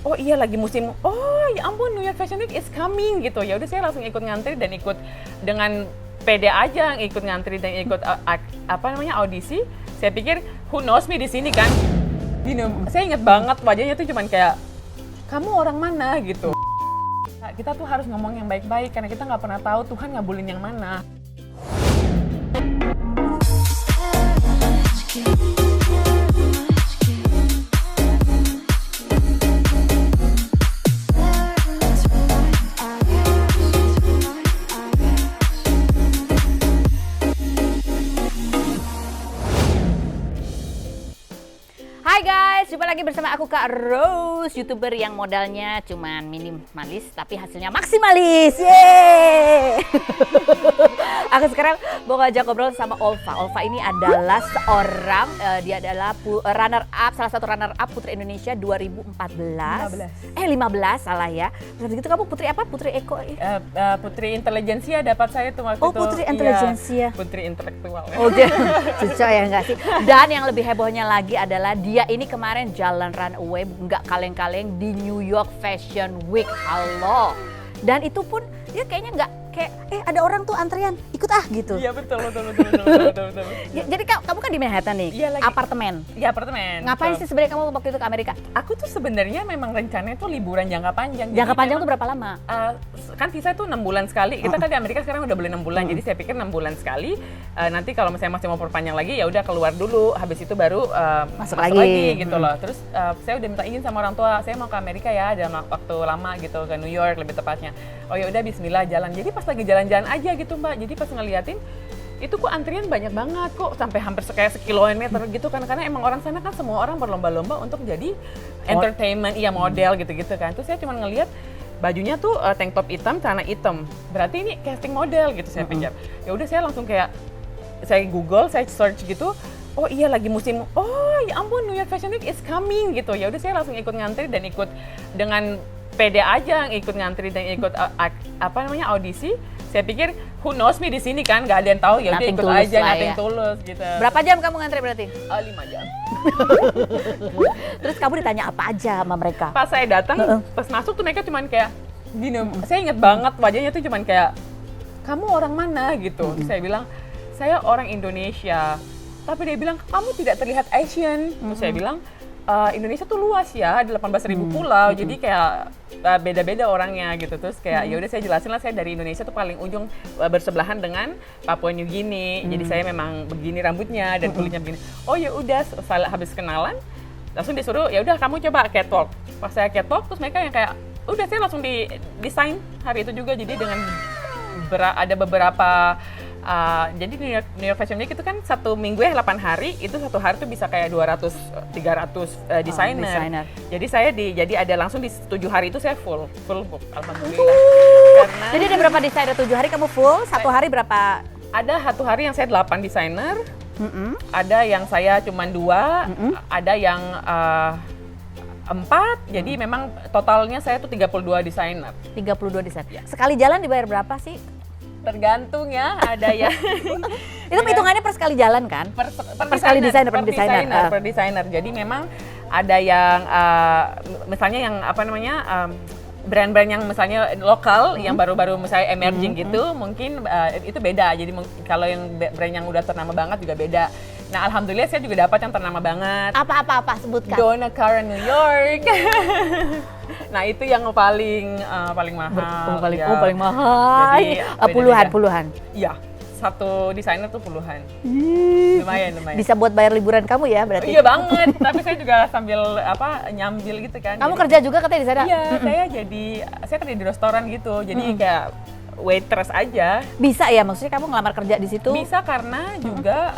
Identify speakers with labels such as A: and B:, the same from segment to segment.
A: oh iya lagi musim, oh ya ampun New York Fashion Week is coming gitu. Ya udah saya langsung ikut ngantri dan ikut dengan pede aja ikut ngantri dan ikut audisi. Saya pikir who knows me di sini kan. Saya ingat banget wajahnya tuh cuman kayak kamu orang mana gitu. Kita tuh harus ngomong yang baik-baik karena kita nggak pernah tahu Tuhan ngabulin yang mana.
B: Hai guys, jumpa lagi bersama aku Kak Rose, YouTuber yang modalnya cuman minimalis tapi hasilnya maksimalis. Yeay! Aku sekarang mau ngajak ngobrol sama Olva. Olva ini adalah seorang, dia adalah salah satu runner up Putri Indonesia 2014. 15 salah ya. Terus gitu kamu Putri apa? Putri Eko?
A: Putri Intelijensia dapat saya tuh waktu itu.
B: Oh Putri Intelijensia.
A: Iya, Putri Intelektual.
B: Oh cocok ya enggak sih? Dan yang lebih hebohnya lagi adalah dia ini kemarin jalan runway nggak kaleng-kaleng di New York Fashion Week. Halo. Dan itu pun dia kayaknya nggak kayak ada orang tuh antrian ikut gitu.
A: Iya betul.
B: Jadi kamu kan di Manhattan nih,
A: iya,
B: apartemen.
A: Iya apartemen.
B: Ngapain sih sebenarnya kamu waktu itu ke Amerika?
A: Aku tuh sebenarnya memang rencananya tuh liburan jangka panjang.
B: Jangka panjang tuh berapa lama?
A: Kan visa tuh 6 bulan sekali. Kita kan di Amerika sekarang udah boleh 6 bulan. Jadi saya pikir 6 bulan sekali. Nanti kalau misalnya masih mau perpanjang lagi ya udah keluar dulu. Habis itu baru masuk lagi gitu loh. Terus saya udah minta izin sama orang tua. Saya mau ke Amerika ya dalam waktu lama gitu, ke New York lebih tepatnya. Oh ya udah bismillah jalan. Jadi pas lagi jalan-jalan aja gitu Mbak. Jadi pas ngeliatin itu kok antrian banyak banget kok sampai hampir kayak sekilometer gitu kan, karena emang orang sana kan semua orang berlomba-lomba untuk jadi entertainment, iya model gitu-gitu kan. Terus saya cuma ngeliat bajunya tuh tank top hitam, celana hitam. Berarti ini casting model gitu saya pikir. Ya udah saya langsung kayak saya Google, saya search gitu. Oh iya lagi musim, oh ya ampun New York Fashion Week is coming gitu. Ya udah saya langsung ikut ngantri dan ikut dengan pede aja ikut ngantri dan ikut audisi. Saya pikir who knows me di sini kan, nggak ada yang tahu, ya udah ikut aja, nothing tulus gitu.
B: Berapa jam kamu ngantri berarti?
A: 5 jam.
B: Terus kamu ditanya apa aja sama mereka?
A: Pas saya datang, pas masuk tuh mereka cuman kayak gini, saya inget banget wajahnya tuh cuman kayak kamu orang mana gitu. Saya bilang saya orang Indonesia, tapi dia bilang kamu tidak terlihat Asian. Terus saya bilang Indonesia tuh luas ya, ada 18.000 pulau, jadi kayak beda-beda orangnya gitu. Terus kayak ya udah saya jelasin lah, saya dari Indonesia tuh paling ujung bersebelahan dengan Papua New Guinea. Jadi saya memang begini rambutnya dan kulitnya begini. Oh ya udah, habis kenalan langsung disuruh ya udah kamu coba catwalk. Pas saya catwalk terus mereka yang kayak udah saya langsung desain hari itu juga. Jadi dengan ada beberapa jadi New York Fashion Week itu kan 1 minggu 8 hari, itu 1 hari tuh bisa kayak 200-300 desainer. Jadi saya jadi ada langsung di 7 hari itu saya full book, alhamdulillah. Karena
B: jadi ada berapa desainer? 7 hari kamu full, 1 hari berapa?
A: Ada 1 hari yang saya 8 desainer, ada yang saya cuma 2, ada yang 4, jadi memang totalnya saya tuh 32 desainer.
B: 32 desainer. Ya. Sekali jalan dibayar berapa sih?
A: Tergantung ya, ada yang
B: itu hitungannya per sekali jalan kan? Per sekali desainer,
A: per desainer. Jadi memang ada yang misalnya yang brand-brand yang misalnya lokal yang baru-baru misalnya emerging gitu, mungkin itu beda. Jadi kalau yang brand yang udah ternama banget juga beda. Nah alhamdulillah saya juga dapat yang ternama banget.
B: Apa sebutkan?
A: Donna Karan New York. Nah itu yang paling mahal.
B: Paling mahal. Jadi, puluhan.
A: Iya, satu desainer tuh puluhan. Lumayan.
B: Bisa buat bayar liburan kamu ya berarti?
A: Iya banget. Tapi saya juga sambil nyambil gitu kan.
B: Kamu kerja juga katanya di sana?
A: Iya, saya kerja di restoran gitu. Jadi kayak waitress aja.
B: Bisa ya, maksudnya kamu ngelamar kerja di situ?
A: Bisa karena juga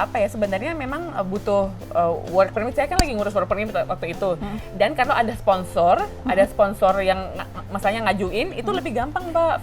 A: sebenarnya memang butuh work permit. Saya kan lagi ngurus work permit waktu itu. Dan kalau ada sponsor yang masanya ngajuin itu lebih gampang, Mbak.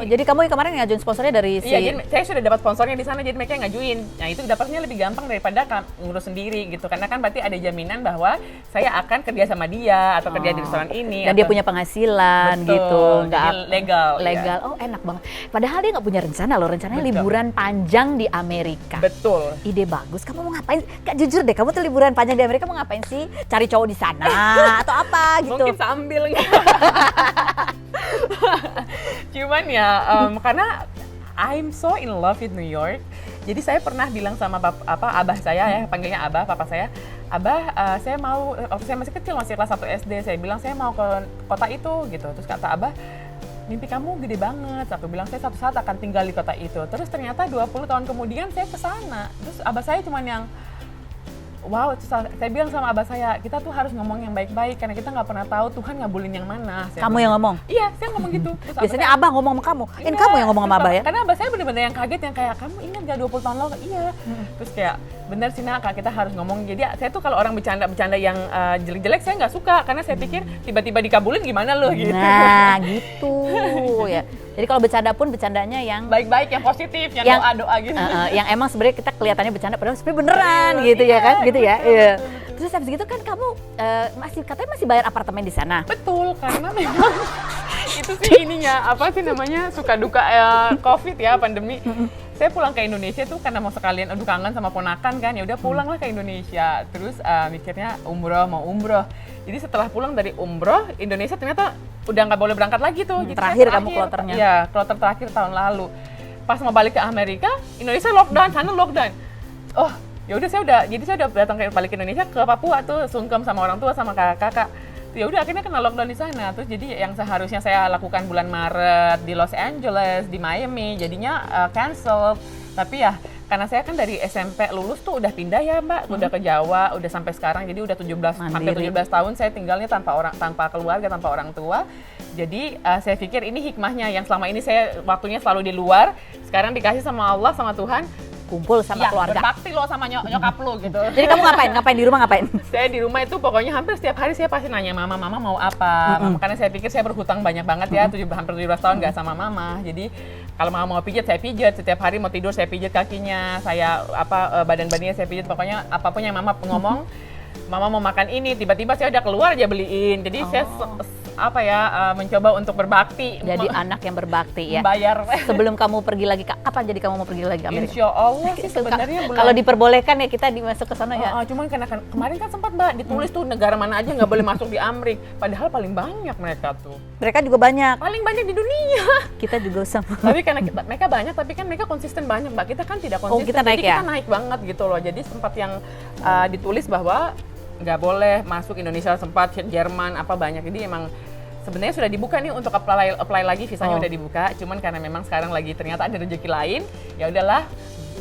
B: Jadi kamu yang kemarin ngajuin sponsornya dari
A: Iya, jadi saya sudah dapat sponsornya di sana, jadi mereka yang ngajuin. Nah, itu dapatnya lebih gampang daripada ngurus sendiri gitu. Karena kan berarti ada jaminan bahwa saya akan kerja sama dia atau kerja di restoran ini.
B: Dan dia punya penghasilan.
A: Betul,
B: gitu.
A: Jadi legal.
B: legal. Oh enak banget. Padahal dia nggak punya rencana loh, rencananya liburan panjang di Amerika.
A: Betul.
B: Ide bagus. Kamu mau ngapain? Kak jujur deh, kamu tuh liburan panjang di Amerika mau ngapain sih? Cari cowok di sana atau apa gitu?
A: Mungkin sambil cuman ya karena I'm so in love with New York. Jadi saya pernah bilang sama abah saya ya, panggilnya abah, papa saya, abah saya mau, waktu saya masih kecil, masih kelas 1 SD, saya bilang saya mau ke kota itu gitu. Terus kata abah, mimpi kamu gede banget. Aku bilang saya suatu saat akan tinggal di kota itu. Terus ternyata 20 tahun kemudian saya ke sana. Terus abah saya cuman yang wow, saya bilang sama abah saya, kita tuh harus ngomong yang baik-baik karena kita nggak pernah tahu Tuhan ngabulin yang mana.
B: Kamu yang ngomong?
A: Iya, saya ngomong gitu. Terus
B: biasanya abah ngomong sama kamu, ini kamu yang ngomong sama abah ya?
A: Karena abah saya bener-bener yang kaget, yang kayak, kamu ingat gak 20 tahun lalu? Iya. Terus kayak, bener sih Nak, kita harus ngomong. Jadi saya tuh kalau orang bercanda yang jelek-jelek, saya nggak suka. Karena saya pikir tiba-tiba dikabulin gimana loh gitu.
B: Nah, gitu ya. Jadi kalau bercanda pun bercandanya yang
A: baik-baik, yang positif, yang doa-doa gitu.
B: Yang emang sebenarnya kita kelihatannya bercanda, padahal sebenarnya beneran gitu ya kan, gitu ya. Iya. Terus habis gitu kan kamu katanya masih bayar apartemen di sana.
A: Betul, karena memang itu sih ininya apa sih namanya suka duka COVID ya, pandemi. Saya pulang ke Indonesia tuh karena mau sekalian kangen sama ponakan kan, ya udah pulanglah ke Indonesia. Terus mikirnya mau umroh. Jadi setelah pulang dari umroh, Indonesia ternyata udah nggak boleh berangkat lagi tuh. Jadi
B: terakhir kamu kloternya?
A: Iya, kloter terakhir tahun lalu. Pas mau balik ke Amerika, Indonesia lockdown, sana lockdown. Oh, ya udah saya udah balik ke Indonesia, ke Papua tuh sungkem sama orang tua sama kakak-kakak. Ya udah akhirnya kena lockdown di sana. Terus jadi yang seharusnya saya lakukan bulan Maret di Los Angeles, di Miami, jadinya cancel. Tapi ya karena saya kan dari SMP lulus tuh udah pindah ya Mbak, udah ke Jawa, udah sampai sekarang, jadi udah 17 hampir 17 tahun saya tinggalnya tanpa keluarga, tanpa orang tua. Jadi saya pikir ini hikmahnya yang selama ini saya waktunya selalu di luar, sekarang dikasih sama Allah, sama Tuhan,
B: kumpul sama keluarga.
A: Berbakti lo sama nyokap lo gitu.
B: Jadi kamu ngapain di rumah ngapain?
A: Saya di rumah itu pokoknya hampir setiap hari saya pasti nanya mama mau apa. Karena saya pikir saya berhutang banyak banget ya, hampir 17 tahun nggak sama mama. Jadi kalau mama mau pijat saya pijat, setiap hari mau tidur saya pijat kakinya, saya badan-badannya saya pijat, pokoknya apapun yang mama ngomong. Mama mau makan ini, tiba-tiba saya udah keluar aja beliin. Jadi saya mencoba untuk berbakti.
B: Jadi anak yang berbakti ya.
A: Bayar.
B: Sebelum kamu pergi lagi, kapan jadi kamu mau pergi lagi ke Amerika?
A: Insya Allah sih sebenarnya
B: kalau diperbolehkan ya kita dimasuk ke sana ya.
A: Cuman karena kemarin kan sempat Mbak ditulis tuh negara mana aja nggak boleh masuk di Amerika. Padahal paling banyak mereka tuh.
B: Mereka juga banyak.
A: Paling banyak di dunia.
B: Kita juga sama.
A: Tapi karena mereka banyak, tapi kan mereka konsisten banyak Mbak. Kita kan tidak konsisten.
B: Kita naik
A: jadi kita naik banget gitu loh. Jadi sempat yang ditulis bahwa nggak boleh masuk Indonesia, sempat Jerman apa banyak. Jadi emang sebenarnya sudah dibuka nih untuk apply lagi, visanya udah dibuka. Cuman karena memang sekarang lagi ternyata ada rezeki lain, ya udahlah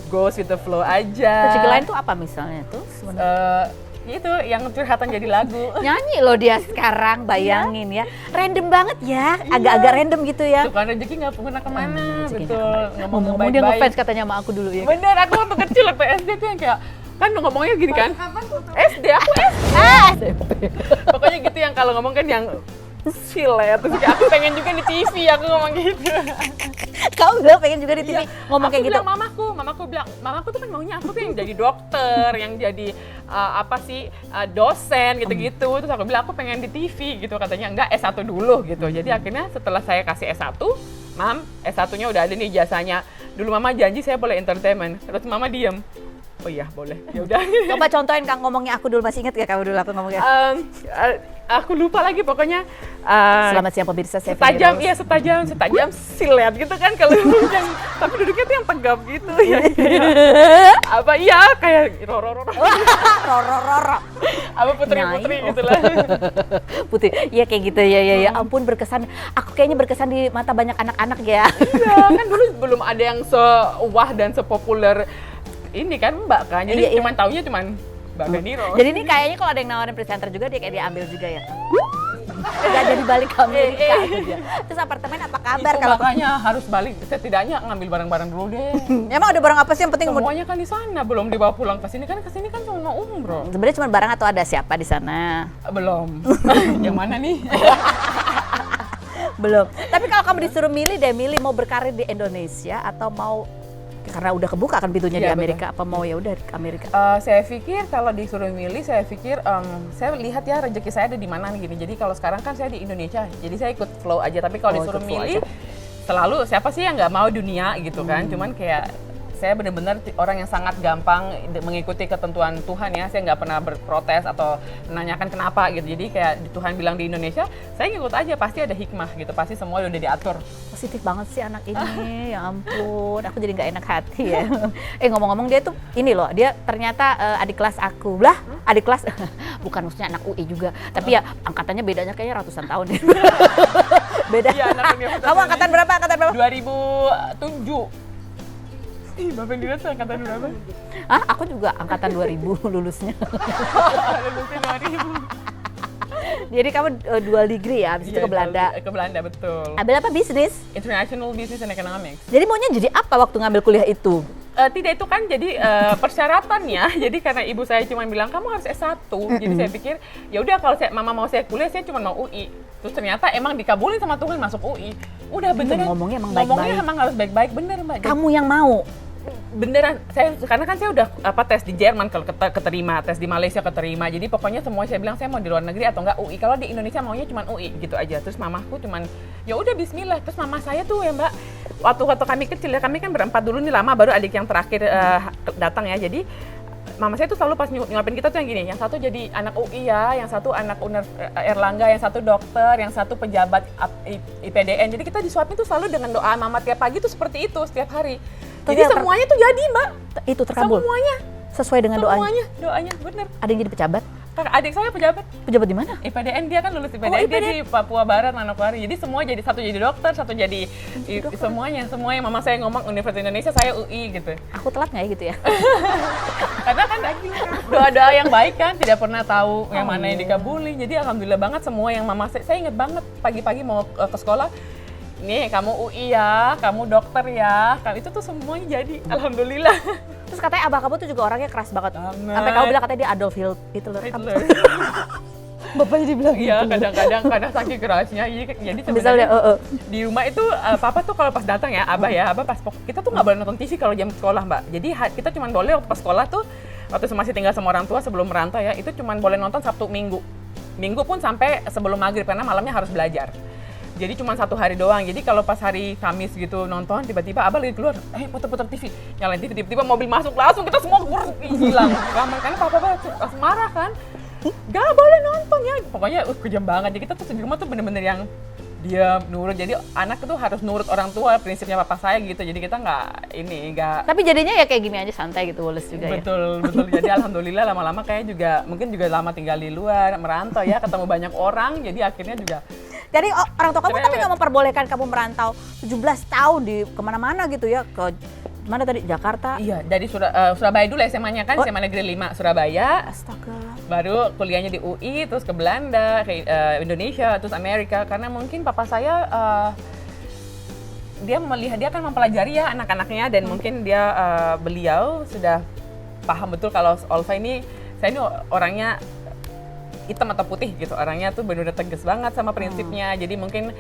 A: go with the flow aja.
B: Rezeki lain tuh apa misalnya tuh?
A: Itu yang curhatan jadi lagu.
B: Nyanyi loh dia sekarang, bayangin ya. Random banget ya, agak-agak random gitu ya.
A: Tuh kan rezeki nggak pernah kemana, betul.
B: Ngomong dia ngefans katanya sama aku dulu ya.
A: Bener, aku waktu kecil waktu SD tuh yang kayak kan ngomongnya gini kan. SD, aku SD.
B: SMP.
A: Pokoknya gitu yang kalau ngomong kan yang silet, terus aku pengen juga di TV, aku ngomong gitu.
B: Kamu bilang pengen juga di TV ngomong kayak gitu?
A: Aku bilang, mamaku tuh kan maunya aku tuh yang jadi dokter, yang jadi dosen gitu-gitu. Terus aku bilang aku pengen di TV gitu, katanya enggak S1 dulu gitu. Jadi akhirnya setelah saya kasih S1, Mam, S1-nya udah ada nih jasanya. Dulu Mama janji saya boleh entertainment, terus Mama diem. Oh iya boleh, ya udah.
B: Coba contohin Kang ngomongnya, aku dulu masih inget gak kamu dulu aku ngomongnya?
A: Aku lupa lagi pokoknya.
B: Selamat siang pemirsa, saya setajam silet gitu kan kalau yang tapi duduknya tuh yang tegap gitu ya.
A: Kayak roro. Apa putri gitu lah.
B: Putri, iya kayak gitu ya. Ampun berkesan. Aku kayaknya berkesan di mata banyak anak-anak ya.
A: Iya, kan dulu belum ada yang sewah dan sepopuler ini kan Mbak kan, jadi cuman taunya cuman Mbak Beniro.
B: Jadi ini kayaknya kalau ada yang nawarin presenter juga dia kayak diambil juga ya. Gak jadi balik ke Amerika aja. Terus apartemen apa kabar
A: kalau makanya harus balik, setidaknya ngambil barang-barang dulu deh.
B: Emang ada barang apa sih yang penting?
A: Semuanya kan di sana, belum dibawa pulang ke sini kan cuma mau umroh.
B: Sebenarnya cuma barang atau ada siapa di sana?
A: Belum. Yang mana nih?
B: Belum. Tapi kalau kamu disuruh milih mau berkarir di Indonesia atau mau karena udah kebuka kan pintunya di Amerika, betul. Apa mau ya udah ke Amerika?
A: Saya pikir kalau disuruh milih, saya lihat ya rezeki saya ada di mana nih gini. Jadi kalau sekarang kan saya di Indonesia, jadi saya ikut flow aja. Tapi kalau disuruh milih, selalu siapa sih yang nggak mau dunia gitu kan, cuman kayak saya benar-benar orang yang sangat gampang mengikuti ketentuan Tuhan ya. Saya nggak pernah berprotes atau menanyakan kenapa gitu. Jadi kayak Tuhan bilang di Indonesia, saya ngikut aja, pasti ada hikmah gitu. Pasti semua udah diatur.
B: Positif banget sih anak ini, ya ampun. Aku jadi nggak enak hati ya. Ngomong-ngomong dia tuh ini loh, dia ternyata adik kelas aku. Lah, adik kelas, bukan maksudnya anak UI juga. Tapi ya angkatannya bedanya kayaknya ratusan tahun deh. Beda.
A: Ya,
B: Kamu angkatan berapa?
A: 2007. Bapak Indira tuh angkatan berapa?
B: Hah? Aku juga angkatan 2000 lulusnya.
A: Lulusnya 2000.
B: Jadi kamu dual degree ya, habis itu ke Belanda.
A: Ke Belanda, betul.
B: Ambil apa, bisnis?
A: International Business and Economics.
B: Jadi maunya jadi apa waktu ngambil kuliah itu?
A: Tidak, itu kan jadi persyaratannya. Jadi karena ibu saya cuma bilang kamu harus S1. Jadi saya pikir ya udah kalau mama mau saya kuliah, saya cuma mau UI. Terus ternyata emang dikabulin sama Tuhan masuk UI. Udah beneran.
B: Ngomongnya emang baik-baik.
A: Ngomongnya emang harus baik-baik, bener Mbak.
B: Kamu yang mau?
A: Beneran, karena kan saya udah tes di Jerman kalau keterima, tes di Malaysia keterima. Jadi pokoknya semua saya bilang saya mau di luar negeri atau enggak UI. Kalau di Indonesia maunya cuma UI gitu aja. Terus mamaku cuman ya udah bismillah. Terus mama saya tuh ya Mbak, waktu kami kecil ya, kami kan berempat dulu nih lama, baru adik yang terakhir datang ya. Jadi mama saya tuh selalu pas nyuapin kita tuh yang gini, yang satu jadi anak UI ya, yang satu anak UNER Erlangga, yang satu dokter, yang satu pejabat IPDN. Jadi kita disuapin tuh selalu dengan doa mama tiap pagi tuh seperti itu setiap hari. Jadi semuanya tuh jadi Mbak.
B: Itu terkabul?
A: Semuanya.
B: Sesuai dengan doanya?
A: Semuanya, doanya, bener.
B: Ada yang jadi pejabat?
A: Adik saya pejabat.
B: Pejabat di mana?
A: IPDN, dia kan lulus IPDN, dia di Papua Barat, Manokwari. Jadi semua jadi, satu jadi dokter, satu jadi semuanya mama saya ngomong Universitas Indonesia, saya UI gitu.
B: Aku telat nggak ya gitu ya?
A: Karena kan doa-doa yang baik kan, tidak pernah tahu yang mana yang dikabulin. Jadi alhamdulillah banget semua yang mama saya ingat banget pagi-pagi mau ke sekolah, nih kamu UI ya, kamu dokter ya, itu tuh semuanya jadi, alhamdulillah.
B: Terus katanya abah kamu tuh juga orangnya keras banget. Sampai kamu bilang katanya dia Adolf Hitler. Bapaknya dibilang gitu.
A: Iya, kadang-kadang karena saking kerasnya. Jadi sebenarnya di rumah itu papa tuh kalau pas datang ya, abah pas kita tuh nggak boleh nonton TV kalau jam sekolah Mbak. Jadi kita cuma boleh waktu pas sekolah tuh, waktu masih tinggal sama orang tua sebelum merantau ya, itu cuma boleh nonton Sabtu Minggu. Minggu pun sampai sebelum maghrib karena malamnya harus belajar. Jadi cuma 1 hari doang. Jadi kalau pas hari Kamis gitu nonton, tiba-tiba abah lagi keluar, puter-puter TV, nyalain TV, tiba-tiba mobil masuk, langsung kita semua hilang. Karena papa langsung marah kan, gak boleh nonton ya. Pokoknya kejam banget. Jadi kita tuh di rumah tuh bener-bener yang diam, nurut. Jadi anak itu harus nurut orang tua, prinsipnya papa saya gitu. Jadi kita nggak.
B: Tapi jadinya ya kayak gini aja, santai gitu, Wallace juga
A: betul, ya. Betul. Jadi alhamdulillah lama-lama kayak juga, mungkin juga lama tinggal di luar, merantau ya, ketemu banyak orang. Jadi akhirnya juga.
B: Jadi orang tua kamu tapi nggak memperbolehkan kamu merantau 17 tahun di kemana-mana gitu ya, ke mana tadi, Jakarta?
A: Iya, dari Surabaya dulu SMA-nya kan, SMA Negeri 5 Surabaya.
B: Astaga.
A: Baru kuliahnya di UI, terus ke Belanda, ke Indonesia, terus Amerika. Karena mungkin papa saya dia kan mempelajari ya anak-anaknya, dan mungkin beliau sudah paham betul kalau Olva ini, saya ini orangnya hitam atau putih gitu, orangnya tuh benar-benar tegas banget sama prinsipnya. Jadi mungkin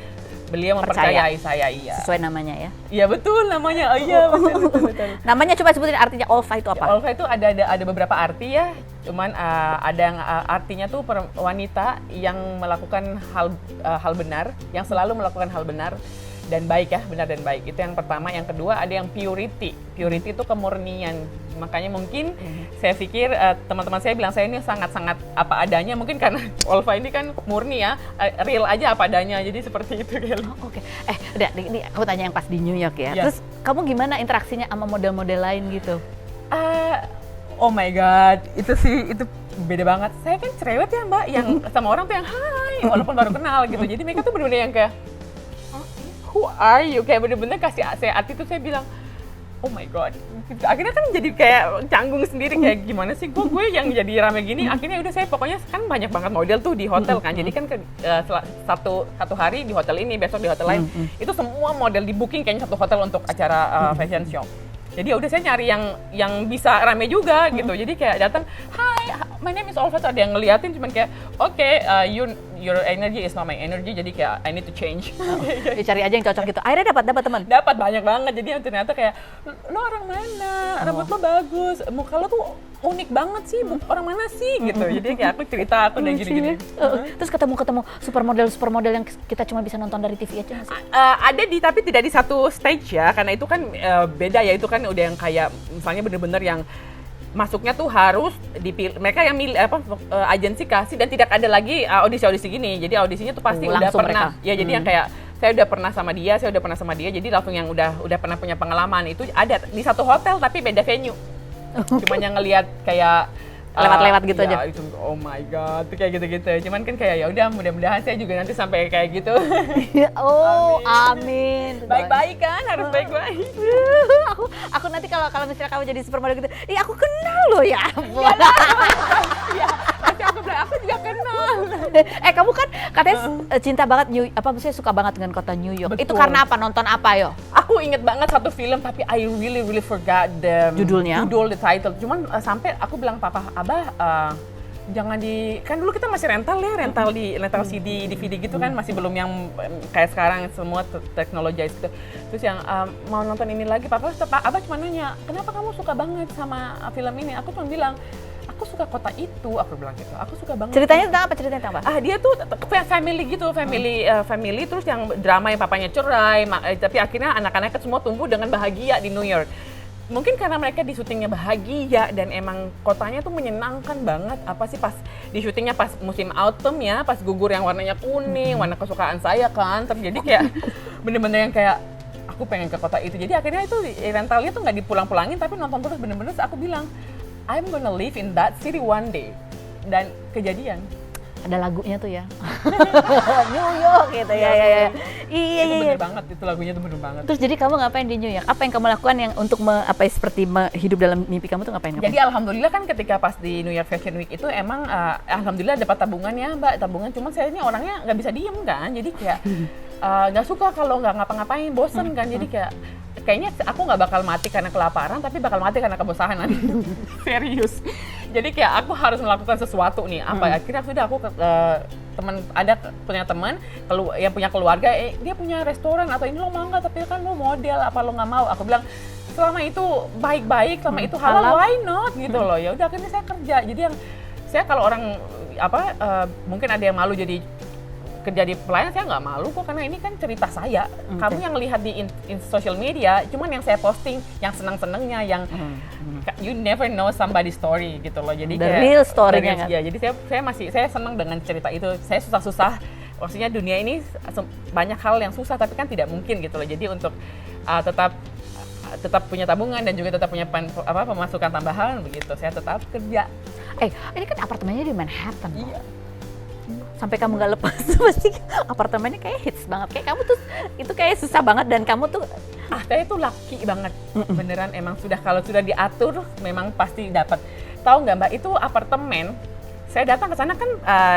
A: beliau mempercayai saya, iya.
B: Sesuai namanya ya?
A: Iya betul namanya, iya betul.
B: Namanya coba sebutin artinya Olva itu apa?
A: Ya, Olva itu ada beberapa arti ya, cuman ada yang artinya tuh wanita yang melakukan hal benar, yang selalu melakukan hal benar dan baik ya, benar dan baik. Itu yang pertama. Yang kedua ada yang purity. Purity itu kemurnian. Makanya mungkin saya pikir teman-teman saya bilang saya ini sangat-sangat apa adanya, mungkin karena Olva ini kan murni ya, real aja apa adanya, jadi seperti itu.
B: Oke. Udah, ini aku tanya yang pas di New York ya. Terus kamu gimana interaksinya sama model-model lain gitu?
A: Oh my god, itu beda banget. Saya kan cerewet ya Mbak, yang sama orang tuh yang hai, walaupun baru kenal gitu. Jadi mereka tuh bener-bener yang kayak, who are you? Kayak bener-bener kasih saya arti tuh, saya bilang, oh my god. Akhirnya kan jadi kayak canggung sendiri, kayak gimana sih gue yang jadi rame gini. Akhirnya udah saya pokoknya kan banyak banget model tuh di hotel kan. Jadi kan satu hari di hotel ini, besok di hotel lain. Itu semua model di booking kayaknya satu hotel untuk acara fashion show. Jadi udah saya nyari yang bisa rame juga gitu. Jadi kayak datang, hi, my name is Olva. Ada yang ngeliatin cuman kayak, okay, your energy is not my energy. Jadi kayak I need to change.
B: Cari aja yang cocok gitu. Akhirnya dapat teman.
A: Dapat banyak banget. Jadi ternyata kayak, lo orang mana? Rambut lo bagus, muka lo tuh unik banget sih, orang mana sih gitu. Jadi kayak aku cerita aku udah gini-gini.
B: Terus ketemu supermodel yang kita cuma bisa nonton dari TV aja nggak sih?
A: Ada tapi tidak di satu stage ya, karena itu kan beda ya, itu kan udah yang kayak misalnya bener-bener yang masuknya tuh harus dipilih, mereka yang milih agensi kasih dan tidak ada lagi audisi gini. Jadi audisinya tuh pasti udah pernah. Mereka. Ya jadi yang kayak saya udah pernah sama dia, jadi langsung yang udah pernah punya pengalaman itu ada di satu hotel tapi beda venue. Cuman yang ngelihat kayak
B: lewat-lewat gitu aja.
A: Itu oh my god, tuh kayak gitu-gitu. Cuman kan kayak ya udah mudah-mudahan saya juga nanti sampai kayak gitu.
B: Oh, amin.
A: Baik-baik kan, harus baik-baik.
B: aku nanti kalau misalnya kamu jadi supermodel gitu, aku kenal loh ya.
A: Iya, nanti aku bilang aku juga kenal.
B: Kamu kan katanya cinta banget maksudnya suka banget dengan kota New York.
A: Betul.
B: Itu karena apa? Nonton apa yo?
A: Aku inget banget satu film tapi I really forgot the the title. Cuman sampai aku bilang papa, Abah jangan kan dulu kita masih rental CD, DVD gitu kan, masih belum yang kayak sekarang semua teknologi gitu. Terus yang mau nonton ini lagi, Abah cuma nanya, kenapa kamu suka banget sama film ini? Aku cuma bilang, aku suka kota itu, aku bilang gitu. Aku suka banget.
B: Ceritanya tentang apa?
A: Dia tuh family gitu, family terus yang drama yang papanya cerai, tapi akhirnya anak-anaknya semua tumbuh dengan bahagia di New York. Mungkin karena mereka di syutingnya bahagia dan emang kotanya tuh menyenangkan banget. Apa sih pas di syutingnya pas musim autumn ya, pas gugur yang warnanya kuning, warna kesukaan saya kan. Terjadi kayak bener-bener yang kayak aku pengen ke kota itu. Jadi akhirnya itu rentalnya tuh nggak dipulang-pulangin tapi nonton terus bener-bener aku bilang I'm gonna live in that city one day. Dan kejadian.
B: Ada lagunya tuh ya. New York gitu ya. Iya.
A: Bener banget, itu lagunya tuh bener banget.
B: Terus jadi kamu ngapain di New York? Apa yang kamu lakukan yang untuk seperti hidup dalam mimpi kamu tuh ngapain?
A: Jadi alhamdulillah kan ketika pas di New York Fashion Week itu emang alhamdulillah dapat tabungan ya Mbak, tabungan. Cuman saya ini orangnya nggak bisa diem kan, jadi kayak nggak suka kalau nggak ngapa-ngapain, bosen kan. Jadi kayaknya aku nggak bakal mati karena kelaparan, tapi bakal mati karena kebosanan. Serius. Jadi kayak aku harus melakukan sesuatu nih. Akhirnya sudah aku punya teman yang punya keluarga, dia punya restoran atau ini lo mau nggak? Tapi kan lo model, apa lo nggak mau? Aku bilang selama itu baik-baik, selama itu halal, why not gitu loh. Ya udah akhirnya saya kerja. Jadi yang saya kalau orang mungkin ada yang malu jadi kerja di pelayan, saya nggak malu kok karena ini kan cerita saya. Kamu yang lihat di social media, cuman yang saya posting yang senang-senangnya, yang you never know somebody's story gitu loh. Jadi
B: the real story-nya kan.
A: Ya, jadi saya senang dengan cerita itu. Saya susah-susah, maksudnya dunia ini banyak hal yang susah tapi kan tidak mungkin gitu loh. Jadi untuk tetap punya tabungan dan juga tetap punya pemasukan tambahan begitu, saya tetap kerja.
B: Ini kan apartemennya di Manhattan.
A: Iya.
B: Sampai kamu nggak lepas pasti apartemennya kayak hits banget, kayak kamu tuh itu kayak susah banget dan kamu tuh
A: saya tuh lucky banget beneran. Emang kalau sudah diatur memang pasti dapat. Tahu nggak Mbak, itu apartemen saya datang ke sana kan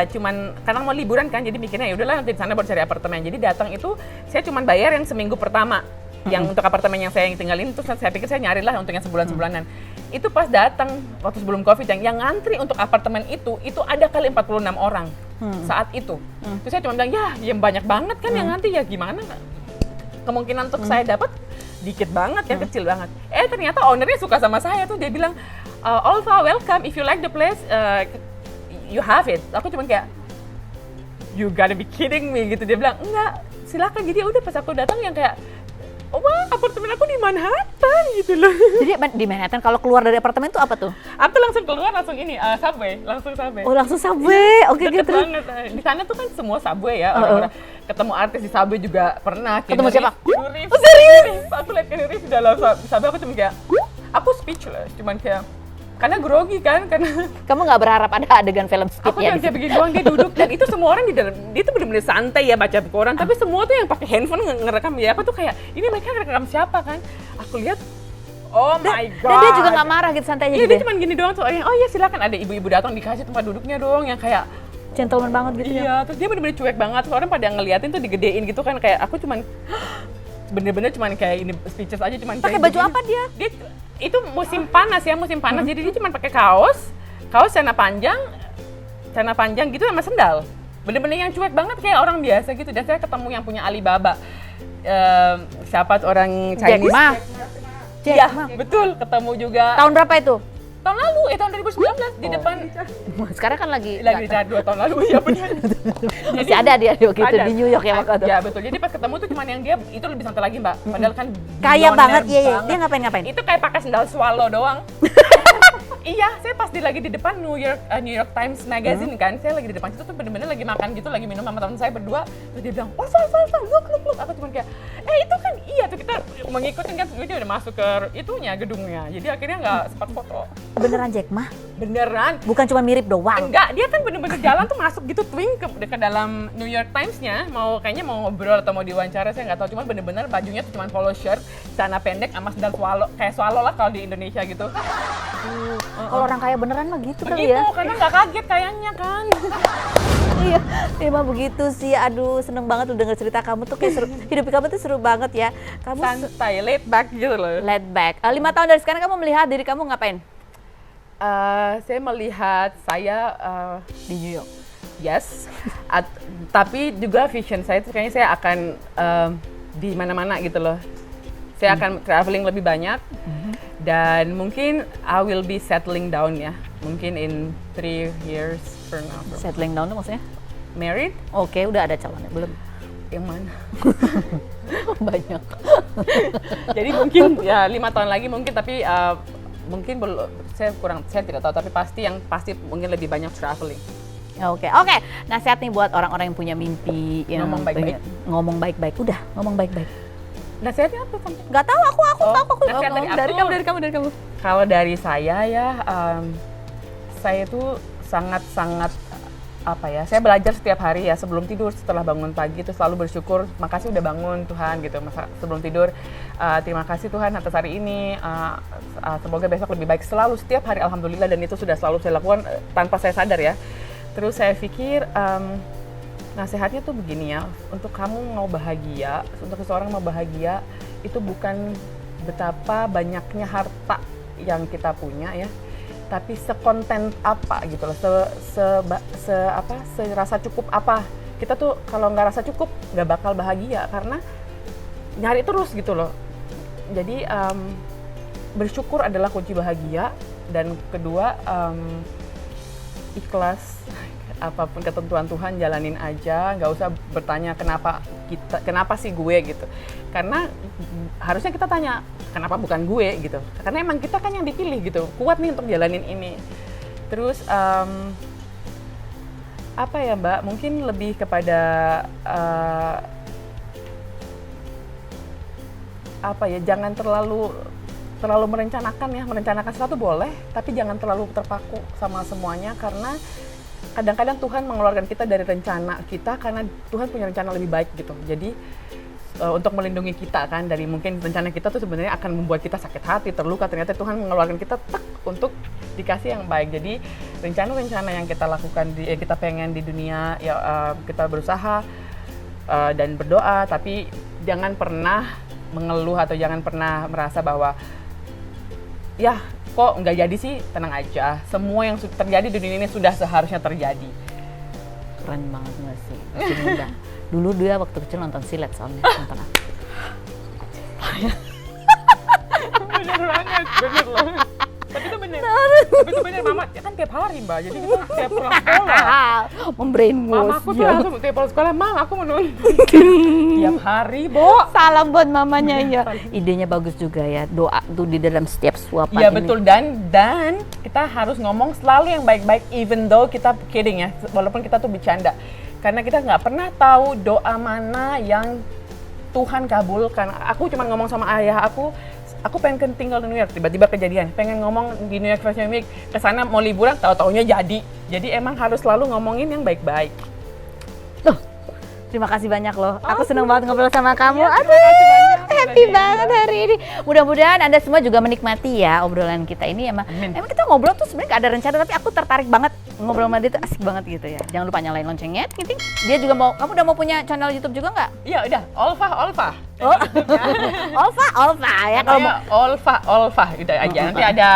A: cuman karena mau liburan kan, jadi mikirnya ya udahlah nanti di sana baru cari apartemen. Jadi datang itu saya cuman bayar yang seminggu pertama yang untuk apartemen yang saya tinggalin, terus saya pikir saya nyari lah untuk yang sebulan-sebulanan. Itu pas datang waktu sebelum Covid yang ngantri untuk apartemen itu ada kali 46 orang saat itu. Terus saya cuma bilang ya banyak banget kan yang ngantri, ya gimana kemungkinan untuk saya dapat dikit banget ya, kecil banget. Ternyata ownernya suka sama saya tuh, dia bilang Olva welcome, if you like the place you have it. Aku cuma kayak you gotta be kidding me gitu. Dia bilang enggak, silakan. Jadi udah pas aku datang yang kayak wah, apartemen aku di Manhattan gitu loh.
B: Jadi di Manhattan kalau keluar dari apartemen itu apa tuh?
A: Aku langsung keluar subway, langsung subway.
B: Oh, langsung subway. Oke,
A: gitu. Di sana tuh kan semua subway ya, orang-orang ketemu artis di subway juga pernah.
B: Ketemu siapa?
A: Keanu Reeves.
B: Oh, serius?
A: Aku lihat Keanu Reeves di dalam subway, aku cuma kayak aku speechless, cuman kayak karena grogi kan, karena
B: kamu nggak berharap ada adegan film skip
A: aku
B: ya?
A: Aku kayak begini doang, dia duduk dan itu semua orang di dalam, dia tuh bener-bener santai ya baca koran, tapi semua tuh yang pakai handphone ngerekam ya. Aku tuh kayak ini mereka ngerekam siapa kan? Aku lihat, oh my god.
B: Dan dia juga nggak marah gitu, santai aja.
A: Iya, dia cuma gini doang tuh. Oh iya silakan, ada ibu-ibu datang dikasih tempat duduknya doang yang kayak
B: gentleman banget gitu.
A: Iya, terus dia bener-bener cuek banget. Orang pada ngeliatin tuh digedein gitu kan, kayak aku cuman bener-bener cuman kayak ini speechless aja, cuman
B: pakai baju apa dia?
A: Dia itu musim panas ya, jadi dia cuma pakai kaos celana panjang gitu sama sendal. Bener-bener yang cuek banget kayak orang biasa gitu. Dan saya ketemu yang punya Alibaba, siapa orang Chinese?
B: Jack Ma.
A: Iya, betul, ketemu juga.
B: Tahun berapa itu?
A: Tahun lalu, tahun 2019 di depan.
B: Sekarang kan lagi
A: Di 2 tahun lalu, ya benar.
B: masih ada dia waktu itu
A: Ada.
B: di New York ya waktu itu.
A: Ya betul, jadi pas ketemu tuh cuman yang dia itu lebih santai lagi Mbak. Padahal kan
B: Kaya
A: billionaire
B: banget, iya.
A: banget.
B: Dia ngapain?
A: Itu kayak pakai sendal swallow doang. Iya, saya pas lagi di depan New York Times Magazine kan, saya lagi di depan situ tuh bener-bener lagi makan gitu, lagi minum sama teman saya berdua, terus dia bilang, oh Val, look, aku cuma kayak, itu kan iya tuh kita mengikutin kan, dia udah masuk ke itunya, gedungnya, jadi akhirnya nggak sempat foto.
B: Beneran Jack Ma?
A: Beneran.
B: Bukan cuma mirip doang.
A: Enggak, dia kan bener-bener jalan tuh masuk gitu twing ke dalam New York Times-nya, kayaknya mau ngobrol atau mau diwawancara, saya nggak tahu, cuman bener-bener bajunya tuh cuma polo shirt, celana pendek sama sandal swallow, kayak swallow lah kalau di Indonesia gitu.
B: Kalau orang kaya beneran mah gitu kali
A: Begitu,
B: ya.
A: karena nggak kaget kayaknya kan.
B: Iya, emang begitu sih. Aduh, seneng banget lu denger cerita kamu tuh kayak seru. Hidup kamu tuh seru banget ya. Kamu
A: Santai, laid back gitu loh.
B: laid back. 5 tahun dari sekarang kamu melihat diri kamu ngapain?
A: Saya melihat saya
B: Di New York.
A: yes, tapi juga vision saya tuh kayaknya saya akan di mana-mana gitu loh. Saya akan traveling lebih banyak dan mungkin I will be settling down ya. Mungkin in 3 years from now.
B: Settling down tuh maksudnya?
A: Married?
B: Oke, udah ada calonnya belum?
A: Yang mana?
B: Banyak.
A: Jadi mungkin ya 5 tahun lagi mungkin, tapi mungkin belum, saya tidak tahu, tapi pasti mungkin lebih banyak traveling.
B: Oke. Nasihat nih buat orang-orang yang punya mimpi, yang
A: Ngomong baik-baik.
B: Ngomong baik-baik. Udah, ngomong baik-baik.
A: Nasihatnya apa Tante?
B: Nggak tahu, aku tahu.
A: nasihat dari aku.
B: Dari kamu.
A: Kalau dari saya ya, saya itu sangat apa ya, saya belajar setiap hari ya, sebelum tidur, setelah bangun pagi itu selalu bersyukur, makasih udah bangun Tuhan gitu. Sebelum tidur, terima kasih Tuhan atas hari ini, semoga besok lebih baik, selalu setiap hari alhamdulillah, dan itu sudah selalu saya lakukan tanpa saya sadar ya. Terus saya pikir nasihatnya tuh begini ya, untuk kamu mau bahagia, untuk seseorang mau bahagia itu bukan betapa banyaknya harta yang kita punya ya, tapi sekonten apa gitu loh, serasa cukup apa. Kita tuh kalau nggak rasa cukup nggak bakal bahagia karena nyari terus gitu loh. Jadi bersyukur adalah kunci bahagia, dan kedua ikhlas. Apapun ketentuan Tuhan jalanin aja, nggak usah bertanya kenapa sih gue gitu, karena harusnya kita tanya kenapa bukan gue gitu, karena emang kita kan yang dipilih gitu, kuat nih untuk jalanin ini. Terus apa ya Mbak, mungkin lebih kepada apa ya, jangan terlalu merencanakan sesuatu boleh, tapi jangan terlalu terpaku sama semuanya, karena kadang-kadang Tuhan mengeluarkan kita dari rencana kita karena Tuhan punya rencana lebih baik gitu. Jadi untuk melindungi kita kan dari mungkin rencana kita tuh sebenarnya akan membuat kita sakit hati, terluka, ternyata Tuhan mengeluarkan kita untuk dikasih yang baik. Jadi rencana-rencana yang kita lakukan, kita pengen di dunia ya, kita berusaha dan berdoa, tapi jangan pernah mengeluh atau jangan pernah merasa bahwa ya kok nggak jadi sih. Tenang aja, semua yang terjadi di dunia ini sudah seharusnya terjadi.
B: Keren banget nggak sih? Masih muda. Dulu dia waktu kecil nonton silet soalnya. Nonton apa?
A: Bener banget, bener loh. Tapi itu bener. Tapi itu bener, Mama kan tiap hari Mbak, jadi kita tiap pulang sekolah.
B: Membrainwash.
A: Mama aku tuh langsung tiap pulang sekolah, Mam aku mau nonton. Tiap hari, Bo.
B: Salam buat mamanya ya. Idenya bagus juga ya. Doa tuh di dalam setiap suapan
A: Iya
B: ini.
A: betul, dan kita harus ngomong selalu yang baik-baik, even though kita kidding ya, walaupun kita tuh bercanda. Karena kita nggak pernah tahu doa mana yang Tuhan kabulkan. Aku cuma ngomong sama ayah aku pengen tinggal di New York, tiba-tiba kejadian. Pengen ngomong di New York Fashion Week, kesana mau liburan, tahu-taunya jadi. Jadi emang harus selalu ngomongin yang baik-baik.
B: Tuh, terima kasih banyak loh. Aku senang banget ngobrol sama kamu.
A: Iya,
B: Aduh, happy banget hari ini. Mudah-mudahan Anda semua juga menikmati ya obrolan kita ini. Emang kita ngobrol tuh sebenarnya gak ada rencana, tapi aku tertarik banget ngobrol sama dia tuh, asik banget gitu ya. Jangan lupa nyalain loncengnya, gitu. Dia juga kamu udah mau punya channel YouTube juga nggak?
A: Iya udah, Olfa.
B: Oh, Olfa ya kalau mau.
A: Olfa udah aja. Nanti ada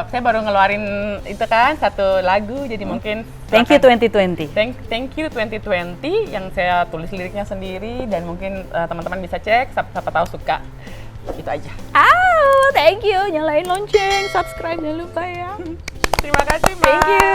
A: saya baru ngeluarin itu kan satu lagu, jadi mungkin
B: Thank you 2020.
A: Thank you 2020 yang saya tulis liriknya sendiri, dan mungkin teman-teman bisa cek, siapa tahu suka. Itu aja.
B: Oh, Thank you, nyalain lonceng, subscribe jangan lupa ya.
A: Terima kasih, Mbak.
B: Thank you.